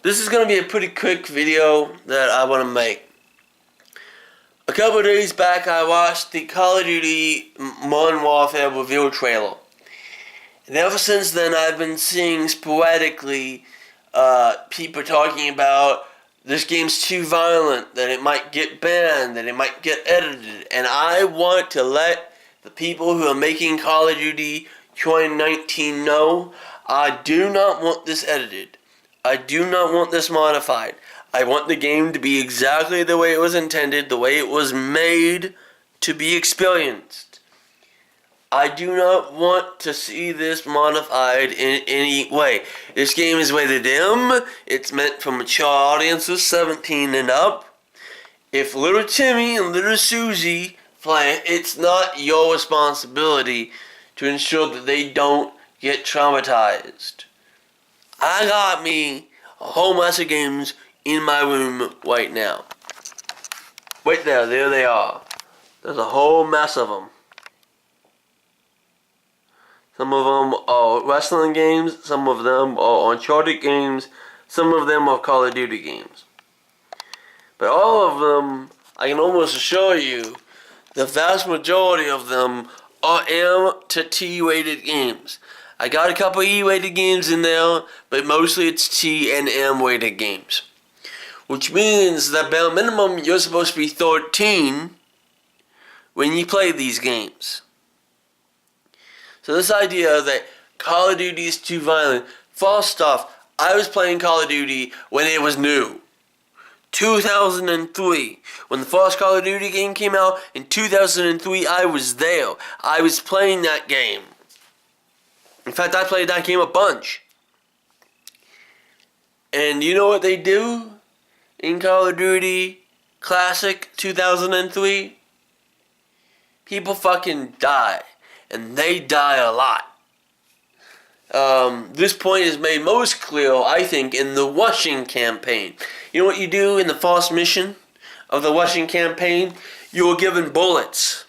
This is going to be a pretty quick video that I want to make. A couple of days back, I watched the Call of Duty Modern Warfare reveal trailer. And ever since then, I've been seeing sporadically people talking about this game's too violent, that it might get banned, that it might get edited. And I want to let the people who are making Call of Duty 2019 know, I do not want this edited. I do not want this modified. I want the game to be exactly the way it was intended, the way it was made to be experienced. I do not want to see this modified in any way. This game is rated M. It's meant for mature audiences, 17 and up. If little Timmy and little Susie play it, it's not your responsibility to ensure that they don't get traumatized. I got me a whole mess of games in my room right now. Right there they are. There's a whole mess of them. Some of them are wrestling games, some of them are Uncharted games, some of them are Call of Duty games. But all of them, I can almost assure you, the vast majority of them are M to T rated games. I got a couple E rated games in there, but mostly it's T and M rated games. Which means that bare minimum you're supposed to be 13 when you play these games. So this idea that Call of Duty is too violent, first off, I was playing Call of Duty when it was new. 2003. When the first Call of Duty game came out in 2003, I was there. I was playing that game. In fact, I played that game a bunch. And you know what they do in Call of Duty Classic 2003? People fucking die. And they die a lot. This point is made most clear, I think, in the Russian campaign. You know what you do in the first mission of the Russian campaign? You are given bullets.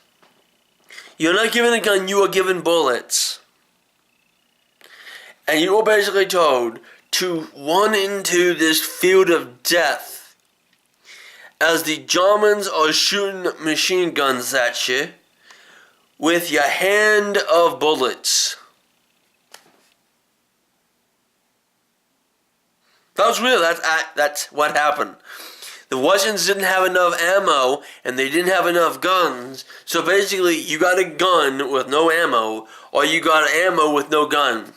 You're not given a gun, you are given bullets. And you are basically told to run into this field of death as the Germans are shooting machine guns at you with your hand of bullets. That's real. That's what happened. The Russians didn't have enough ammo, and they didn't have enough guns. So basically, you got a gun with no ammo, or you got ammo with no gun.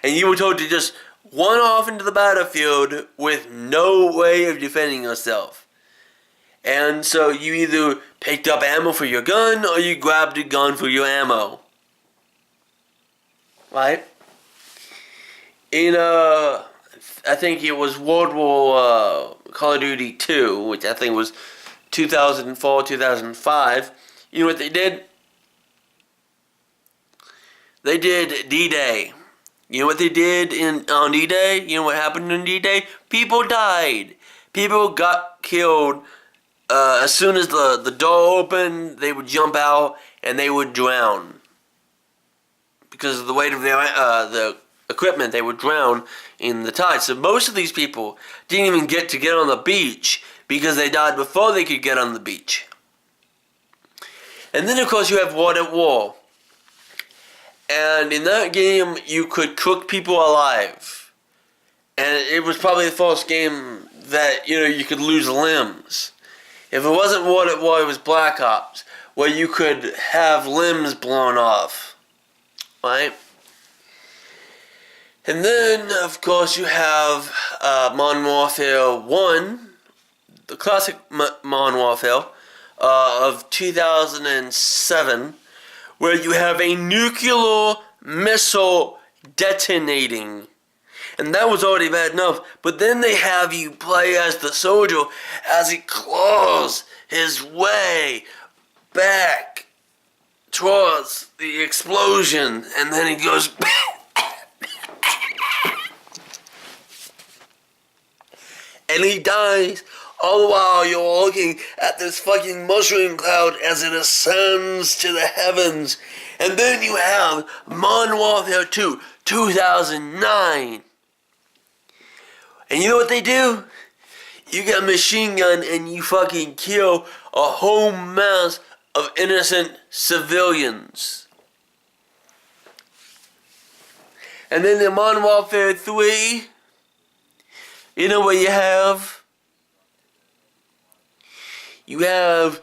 And you were told to just run off into the battlefield with no way of defending yourself. And so you either picked up ammo for your gun, or you grabbed a gun for your ammo. Right? In, I think it was World War, Call of Duty 2, which I think was 2004, 2005. You know what they did? They did D-Day. You know what they did on D-Day? You know what happened on D-Day? People died. People got killed. As soon as the door opened, they would jump out and they would drown. Because of the weight of the equipment, they would drown in the tide. So most of these people didn't even get to get on the beach because they died before they could get on the beach. And then, of course, you have World at War. And in that game, you could cook people alive. And it was probably the first game that, you could lose limbs. If it wasn't World at War, it was Black Ops, where you could have limbs blown off. Right? And then, of course, you have Modern Warfare 1, the classic Modern Warfare of 2007, where you have a nuclear missile detonating. And that was already bad enough, but then they have you play as the soldier as he claws his way back towards the explosion, and then he goes and he dies. All the while you're looking at this fucking mushroom cloud as it ascends to the heavens. And then you have Modern Warfare 2, 2009, And you know what they do? You get a machine gun and you fucking kill a whole mass of innocent civilians. And then in Modern Warfare 3, you know what you have? You have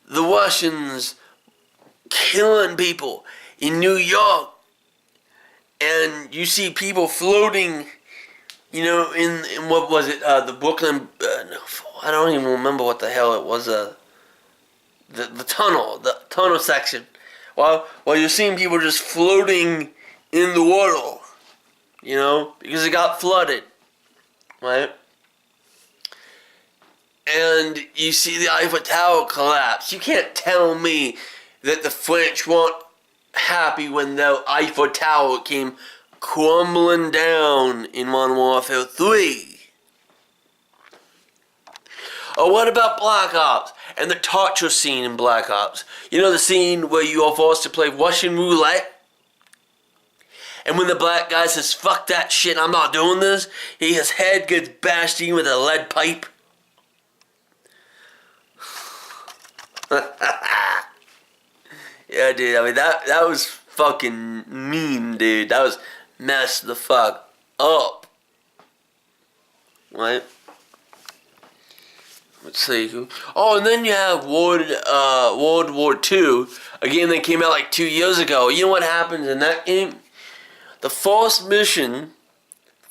the Russians killing people in New York. And you see people floating, you know, in what was it, the Brooklyn, no, I don't even remember what the hell it was, the tunnel section. While you're seeing people just floating in the water, you know, because it got flooded, right? And you see the Eiffel Tower collapse. You can't tell me that the French weren't happy when the Eiffel Tower came crumbling down in Modern Warfare 3. Or what about Black Ops and the torture scene in Black Ops? You know the scene where you are forced to play Russian roulette? And when the black guy says, fuck that shit, I'm not doing this, his head gets bashed in with a lead pipe. Yeah, dude, I mean, that was fucking mean, dude. That was messed the fuck up. Right? Let's see. Oh, and then you have World War II. Again, that came out like 2 years ago. You know what happens in that game? The first mission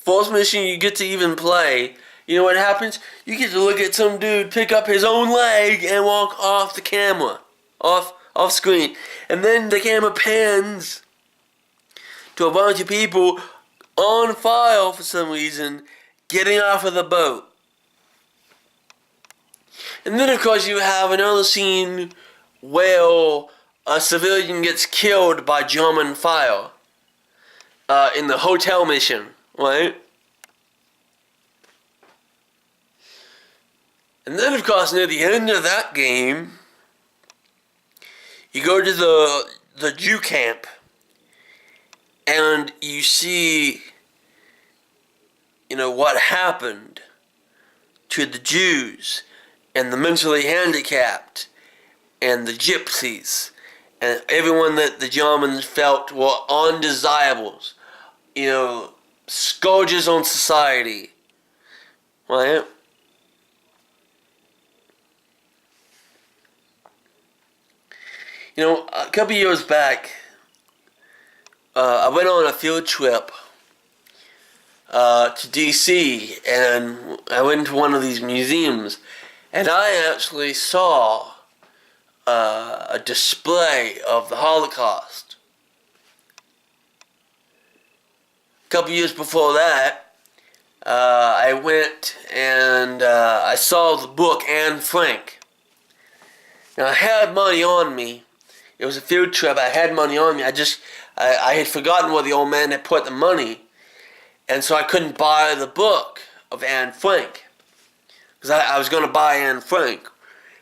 you get to even play, you know what happens? You get to look at some dude pick up his own leg and walk off the camera. Off screen. And then the camera pans to a bunch of people on fire for some reason getting off of the boat. And then of course you have another scene where a civilian gets killed by German fire. In the hotel mission, right? And then, of course, near the end of that game, you go to the Jew camp, and you see, you know, what happened to the Jews, and the mentally handicapped, and the gypsies, and everyone that the Germans felt were undesirables. You know, scourges on society, right? You know, a couple years back, I went on a field trip to DC, and I went to one of these museums, and I actually saw a display of the Holocaust. A couple years before that, I went and I saw the book Anne Frank. Now I had money on me. It was a field trip. I had money on me. I had forgotten where the old man had put the money, and so I couldn't buy the book of Anne Frank because I was going to buy Anne Frank.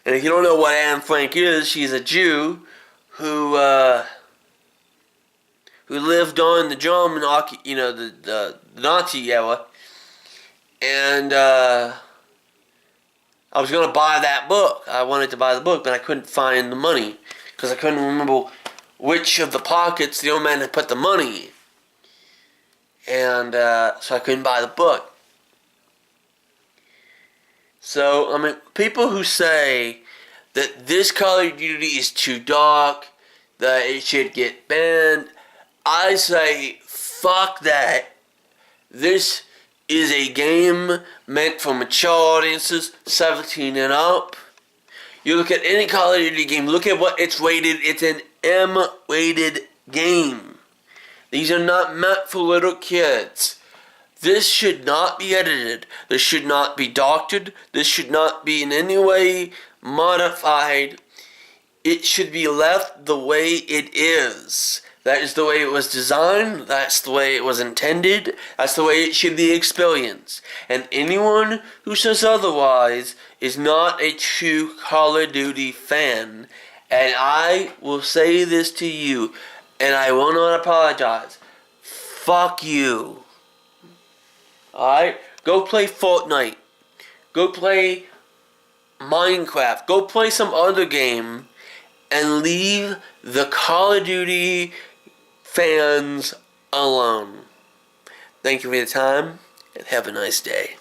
And if you don't know what Anne Frank is, she's a Jew who lived during the German, you know, the Nazi era, and I was going to buy that book. I wanted to buy the book, but I couldn't find the money because I couldn't remember which of the pockets the old man had put the money in, and so I couldn't buy the book. So, I mean, people who say that this Call of Duty is too dark, that it should get banned, I say, fuck that. This is a game meant for mature audiences, 17 and up. You look at any Call of Duty game, look at what it's rated. It's an M-rated game. These are not meant for little kids. This should not be edited. This should not be doctored. This should not be in any way modified. It should be left the way it is. That is the way it was designed. That's the way it was intended. That's the way it should be experienced. And anyone who says otherwise is not a true Call of Duty fan. And I will say this to you, and I will not apologize. Fuck you. Alright? Go play Fortnite. Go play Minecraft. Go play some other game and leave the Call of Duty fans alone. Thank you for your time and have a nice day.